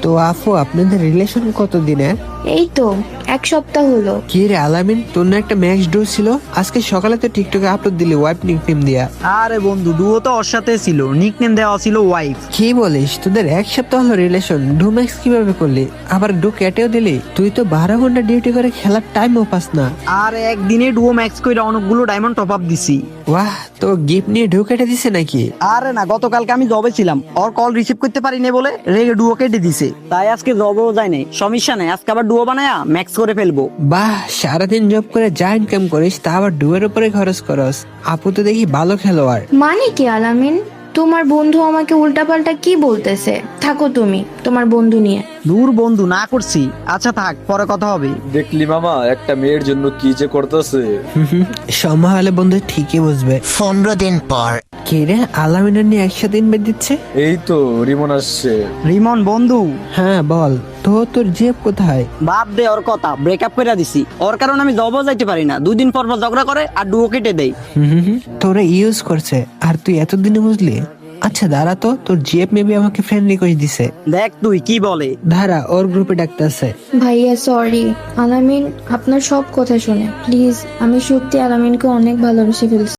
তো আপু, আপনাদের রিলেশন কতদিনের? এই তো 1 সপ্তাহ হলো। কি রে আলামিন, তোর না একটা ম্যাক্স ডো ছিল? আজকে সকালে তো টিকটকে আপলোড দিলি ওয়াইফ নিকনেম দিয়া। আরে বন্ধু, ডুও তো ওর সাথে ছিল, নিকনেম দেওয়া ছিল ওয়াইফ। কি বলিস, তোদের 1 সপ্তাহ হলো রিলেশন, ডো ম্যাক্স কিভাবে করলি? আবার ডো কেটেও দিলি? তুই তো 12 ঘন্টা ডিউটি করে খেলার টাইমও পাস না। আর একদিনে ডুও ম্যাক্স কইরা অনেকগুলো ডায়মন্ড টপ আপ দিছি। ওয়াহ, তো গিফট নিয়ে ডো কেটে দিছে নাকি? আরে না, গতকালকে আমি জবে ছিলাম, ওর কল রিসিভ করতে পারিনি বলে রেগে ডুও কেটে দিছে, তাই আজকে জবেও যায় নাই। সমস্যা নাই, আজকে আবার ডুও বানায়া ম্যাক্স করে ফেলবো। বাহ, সারাদিন জব করে যা ইনকাম করিস তা আবার ডুয়ের উপরে খরচ করস। আপু তো দেখি ভালো খেলোয়াড়। মানে কি আলামিন, তোমার বন্ধু আমাকে উল্টাপাল্টা কি বলতেছে? থাকো তুমি তোমার বন্ধু নিয়ে। দূর বন্ধু, না করছি। আচ্ছা থাক, পরে কথা হবে। দেখলি মামা, একটা মেয়ের জন্য কি যে করতেছে। সময় হলে বন্ধু ঠিকই বুঝবে। 15 দিন পর। কে রে, আলামিনের নিয়ে একসাথে ইনভাইট দিচ্ছে? এই তো রিমন আসছে। রিমন বন্ধু। হ্যাঁ বল, তো তোর জেব কোথায়? বাদ দে ওর কথা, ব্রেকআপ করে দিছি। ওর কারণে আমি জবও যাইতে পারি না, 2 দিন পর পর ঝগড়া করে আর ডুও কেটে দেয়। তোরা ইউজ করছে আর তুই এতদিনে বুঝলি? আচ্ছা দাঁড়া তো, তোর জিএফ মেবি আমাকে ফ্রেন্ড রিকোয়েস্ট দিছে। দেখ তুই কি বলে। দাঁড়া, ওর গ্রুপে ডাকতেছে। ভাইয়া সরি, আলামিন আপনার সব কথা শুনে প্লিজ, আমি সত্যি আলামিনকে অনেক ভালোবেসে ফেলছি।